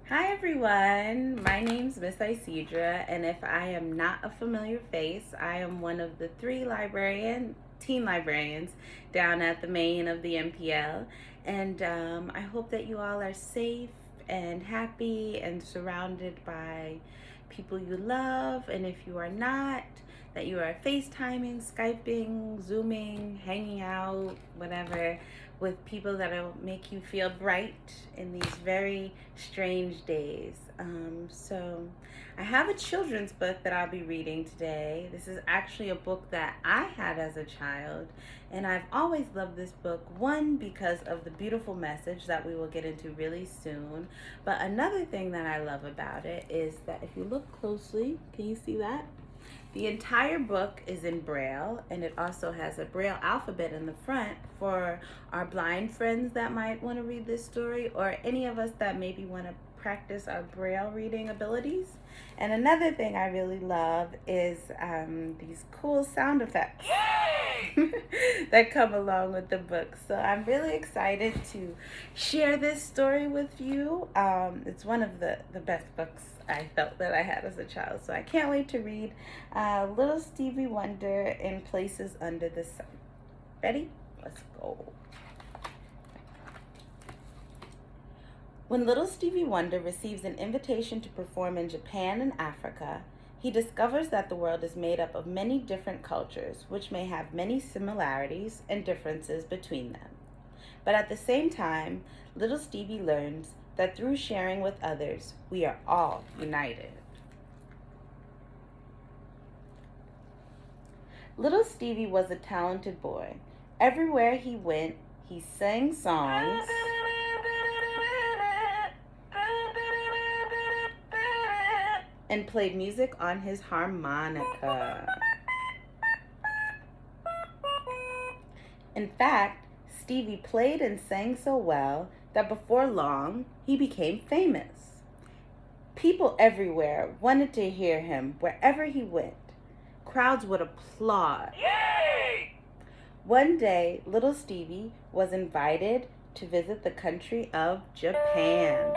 Hi everyone, my name's Miss Isidra, and if I am not a familiar face, I am one of the teen librarians down at the main of the MPL, and I hope that you all are safe and happy and surrounded by people you love, and if you are not, that you are FaceTiming, Skyping, Zooming, hanging out, whatever, with people that'll make you feel bright in these very strange days. So, I have a children's book that I'll be reading today. This is actually a book that I had as a child, and I've always loved this book. One, because of the beautiful message that we will get into really soon, but another thing that I love about it is that if you look closely, can you see that? The entire book is in Braille, and it also has a Braille alphabet in the front for our blind friends that might want to read this story, or any of us that maybe want to practice our Braille reading abilities. And another thing I really love is these cool sound effects that come along with the book. So I'm really excited to share this story with you. It's one of the best books I felt that I had as a child. So I can't wait to read Little Stevie Wonder in Places Under the Sun. Ready? Let's go. When little Stevie Wonder receives an invitation to perform in Japan and Africa, he discovers that the world is made up of many different cultures, which may have many similarities and differences between them. But at the same time, little Stevie learns that through sharing with others, we are all united. Little Stevie was a talented boy. Everywhere he went, he sang songs and played music on his harmonica. In fact, Stevie played and sang so well that before long he became famous. People everywhere wanted to hear him wherever he went. Crowds would applaud. Yay! One day, little Stevie was invited to visit the country of Japan.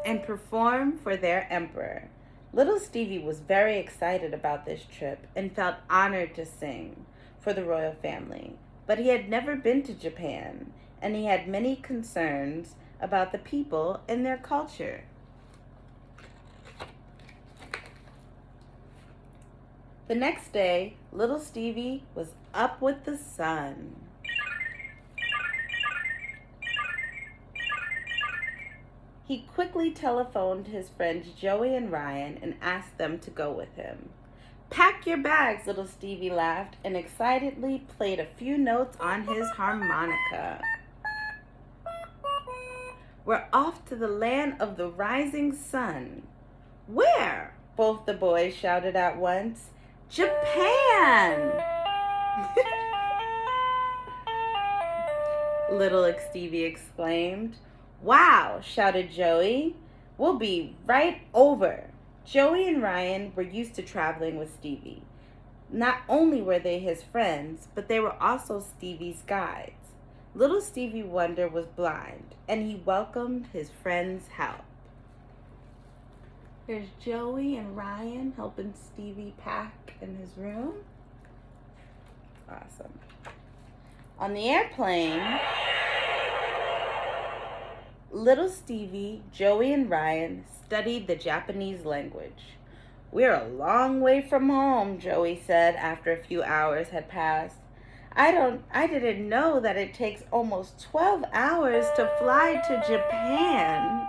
And perform for their emperor. Little Stevie was very excited about this trip and felt honored to sing for the royal family. But he had never been to Japan, and he had many concerns about the people and their culture. The next day, little Stevie was up with the sun. He quickly telephoned his friends Joey and Ryan and asked them to go with him. "Pack your bags," little Stevie laughed and excitedly played a few notes on his harmonica. "We're off to the land of the rising sun." "Where?" both the boys shouted at once. "Japan!" Little Stevie exclaimed. "Wow," shouted Joey. "We'll be right over." Joey and Ryan were used to traveling with Stevie. Not only were they his friends, but they were also Stevie's guides. Little Stevie Wonder was blind, and he welcomed his friends' help. There's Joey and Ryan helping Stevie pack in his room. Awesome. On the airplane, little Stevie, Joey, and Ryan studied the Japanese language. "We're a long way from home," Joey said after a few hours had passed. I didn't know that it takes almost 12 hours to fly to Japan."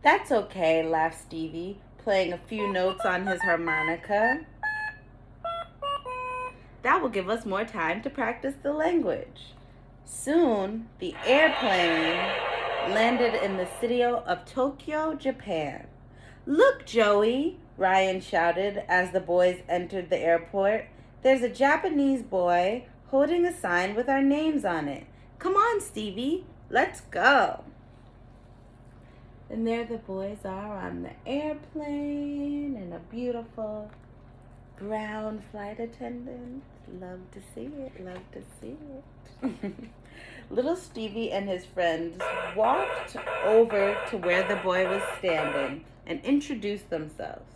"That's okay," laughed Stevie, playing a few notes on his harmonica. "That will give us more time to practice the language." Soon, the airplane landed in the city of Tokyo, Japan. "Look, Joey," Ryan shouted as the boys entered the airport. "There's a Japanese boy holding a sign with our names on it. Come on, Stevie, let's go." And there the boys are on the airplane in a beautiful Brown flight attendant. Love to see it. Love to see it. Little Stevie and his friends walked over to where the boy was standing and introduced themselves.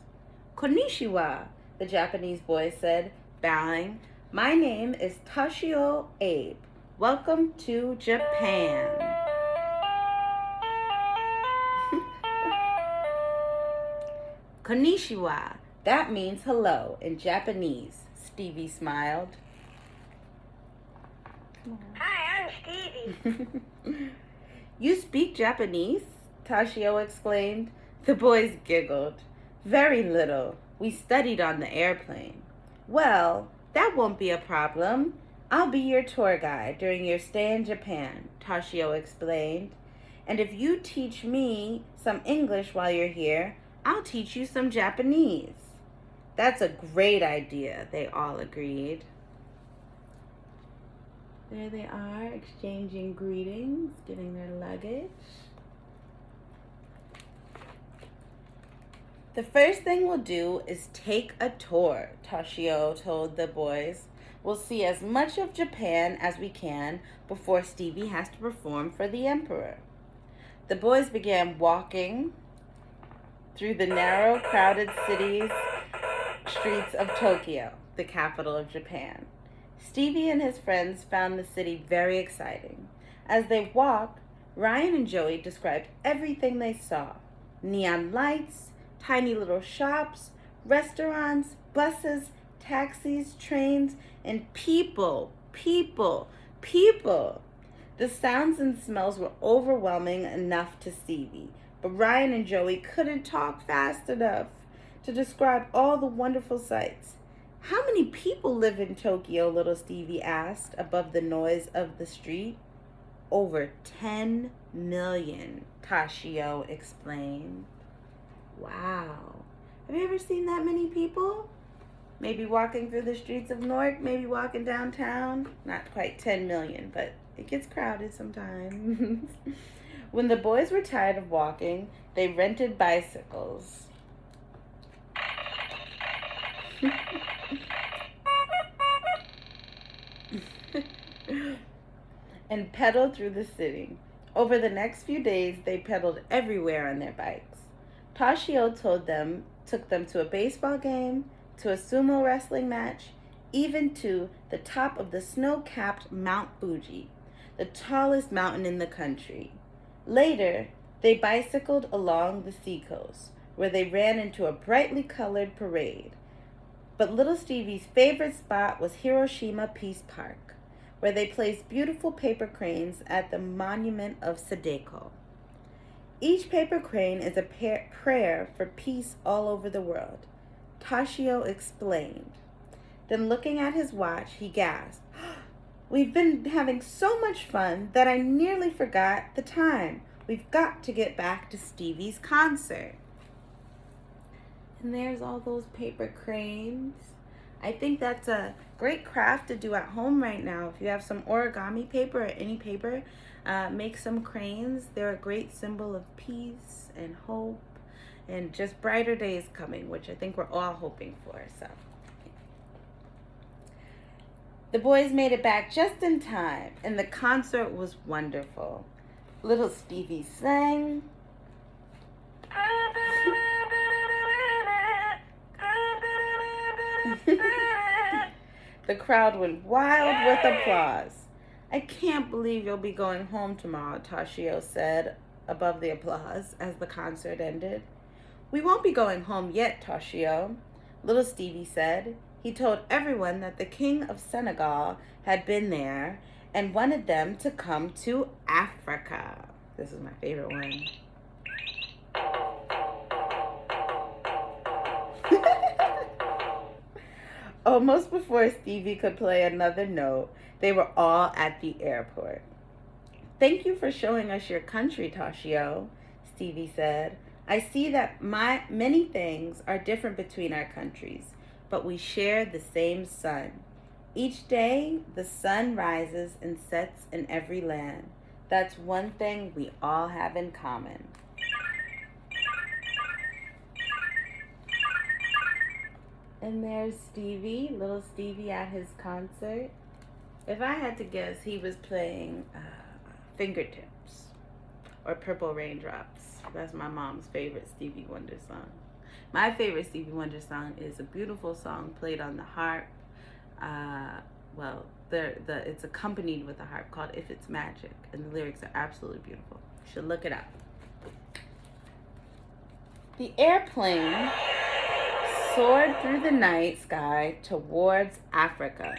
Konnichiwa, the Japanese boy said, bowing. My name is Toshio Abe. Welcome to Japan. Konnichiwa. That means hello in Japanese. Stevie smiled. Hi, I'm Stevie. You speak Japanese? Toshio exclaimed. The boys giggled. Very little. We studied on the airplane. Well, that won't be a problem. I'll be your tour guide during your stay in Japan, Toshio explained. And if you teach me some English while you're here, I'll teach you some Japanese. That's a great idea, they all agreed. There they are, exchanging greetings, getting their luggage. The first thing we'll do is take a tour, Toshio told the boys. We'll see as much of Japan as we can before Stevie has to perform for the emperor. The boys began walking through the narrow, crowded streets of Tokyo, the capital of Japan. Stevie and his friends found the city very exciting. As they walked, Ryan and Joey described everything they saw. Neon lights, tiny little shops, restaurants, buses, taxis, trains, and people. The sounds and smells were overwhelming enough to Stevie, but Ryan and Joey couldn't talk fast enough to describe all the wonderful sights. How many people live in Tokyo? Little Stevie asked above the noise of the street. Over 10 million, Toshio explained. Wow. Have you ever seen that many people? Maybe walking through the streets of Newark, maybe walking downtown. Not quite 10 million, but it gets crowded sometimes. When the boys were tired of walking, they rented bicycles. And pedaled through the city. Over the next few days, they pedaled everywhere on their bikes. Toshio took them to a baseball game, to a sumo wrestling match, even to the top of the snow-capped Mount Fuji, the tallest mountain in the country. Later, they bicycled along the seacoast, where they ran into a brightly colored parade. But little Stevie's favorite spot was Hiroshima Peace Park, where they placed beautiful paper cranes at the monument of Sadeko. Each paper crane is a prayer for peace all over the world, Toshio explained. Then looking at his watch, he gasped, We've been having so much fun that I nearly forgot the time. We've got to get back to Stevie's concert. And there's all those paper cranes. I think that's a great craft to do at home right now. If you have some origami paper or any paper, make some cranes. They're a great symbol of peace and hope and just brighter days coming, which I think we're all hoping for. So the boys made it back just in time, and the concert was wonderful. Little Stevie sang. The crowd went wild with applause. I can't believe you'll be going home tomorrow, Toshio said above the applause as the concert ended. We won't be going home yet, Toshio, little Stevie said. He told everyone that the King of Senegal had been there and wanted them to come to Africa. This is my favorite one. Almost before Stevie could play another note, they were all at the airport. Thank you for showing us your country, Toshio, Stevie said. I see that many things are different between our countries, but we share the same sun. Each day, the sun rises and sets in every land. That's one thing we all have in common. And there's Stevie, little Stevie at his concert. If I had to guess, he was playing Fingertips or Purple Raindrops. That's my mom's favorite Stevie Wonder song. My favorite Stevie Wonder song is a beautiful song played on the harp. It's accompanied with a harp called If It's Magic, and the lyrics are absolutely beautiful. You should look it up. The airplane soared through the night sky towards Africa.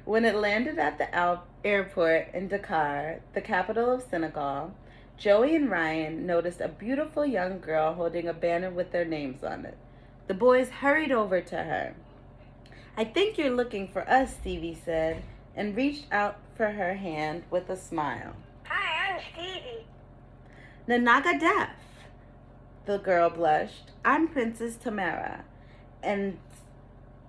When it landed at the airport in Dakar, the capital of Senegal, Joey and Ryan noticed a beautiful young girl holding a banner with their names on it. The boys hurried over to her. "I think you're looking for us," Stevie said, and reached out for her hand with a smile. Hi, I'm Stevie. "Nanaga Deaf," the girl blushed. "I'm Princess Tamara, and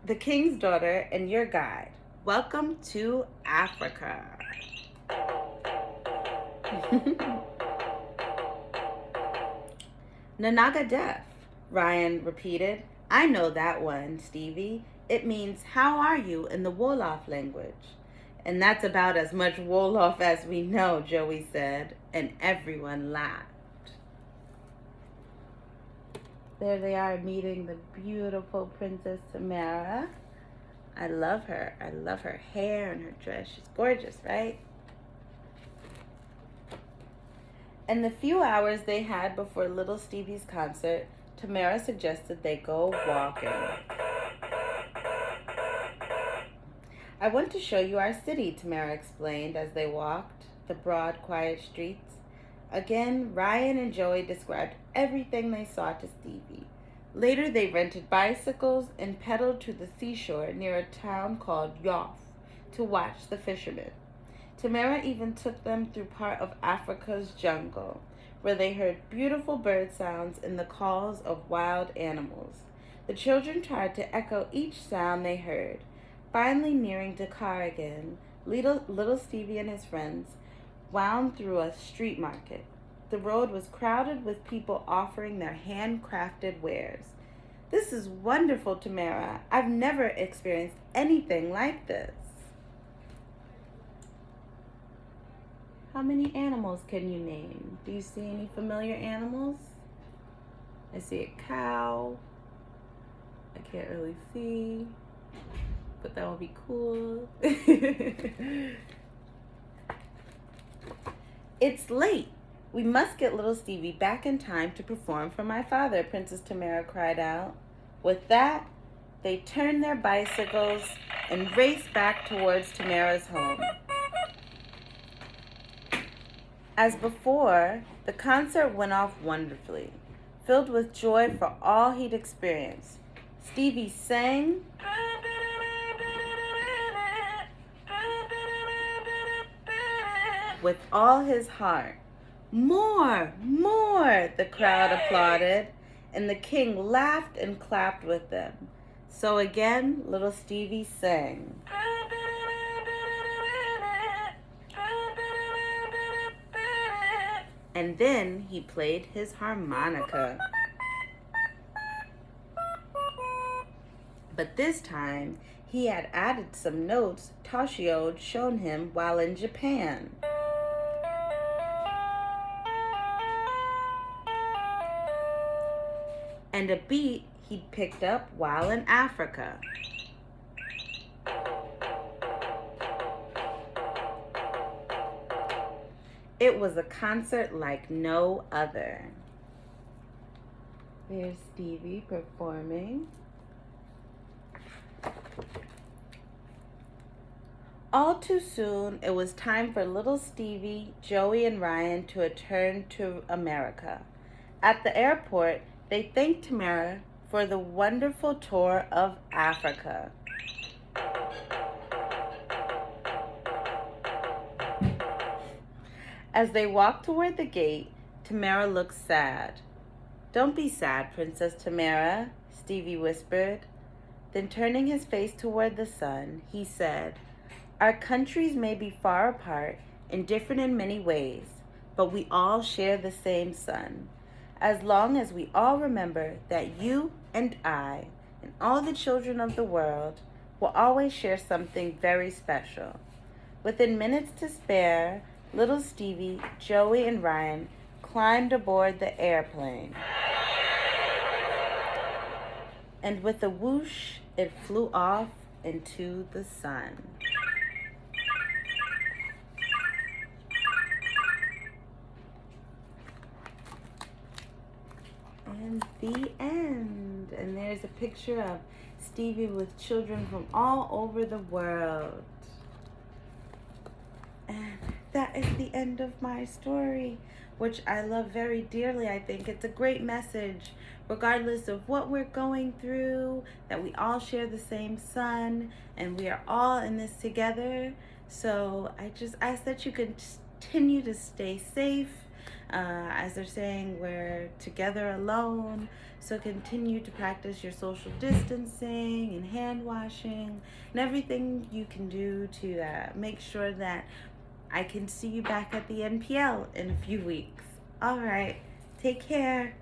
the king's daughter and your guide. Welcome to Africa." "Nanaga Deaf," Ryan repeated. "I know that one, Stevie. It means, 'How are you?' in the Wolof language." "And that's about as much Wolof as we know," Joey said, and everyone laughed. There they are meeting the beautiful Princess Tamara. I love her. I love her hair and her dress. She's gorgeous, right? In the few hours they had before little Stevie's concert, Tamara suggested they go walking. "I want to show you our city," Tamara explained as they walked the broad, quiet streets. Again, Ryan and Joey described everything they saw to Stevie. Later, they rented bicycles and pedaled to the seashore near a town called Yoff to watch the fishermen. Tamara even took them through part of Africa's jungle, where they heard beautiful bird sounds and the calls of wild animals. The children tried to echo each sound they heard. Finally, nearing Dakar again, little Stevie and his friends wound through a street market. The road was crowded with people offering their handcrafted wares. "This is wonderful, Tamara. I've never experienced anything like this." How many animals can you name? Do you see any familiar animals? I see a cow. I can't really see, but that would be cool. "It's late. We must get little Stevie back in time to perform for my father," Princess Tamara cried out. With that, they turned their bicycles and raced back towards Tamara's home. As before, the concert went off wonderfully, filled with joy for all he'd experienced. Stevie sang, with all his heart. "More, more," the crowd applauded, and the king laughed and clapped with them. So again, little Stevie sang. And then he played his harmonica. But this time, he had added some notes Toshio'd shown him while in Japan. And a beat he'd picked up while in Africa. It was a concert like no other. There's Stevie performing. All too soon, it was time for little Stevie, Joey, and Ryan to return to America. At the airport, they thanked Tamara for the wonderful tour of Africa. As they walked toward the gate, Tamara looked sad. "Don't be sad, Princess Tamara," Stevie whispered. Then turning his face toward the sun, he said, "Our countries may be far apart and different in many ways, but we all share the same sun. As long as we all remember that you and I and all the children of the world will always share something very special. Within minutes to spare, little Stevie, Joey, and Ryan climbed aboard the airplane. And with a whoosh, it flew off into the sun. And the end. And there's a picture of Stevie with children from all over the world. And that is the end of my story, which I love very dearly. I think it's a great message, regardless of what we're going through, that we all share the same sun and we are all in this together. So I just ask that you continue to stay safe. As they're saying, we're together alone. So continue to practice your social distancing and hand washing and everything you can do to make sure that I can see you back at the NPL in a few weeks. All right. Take care.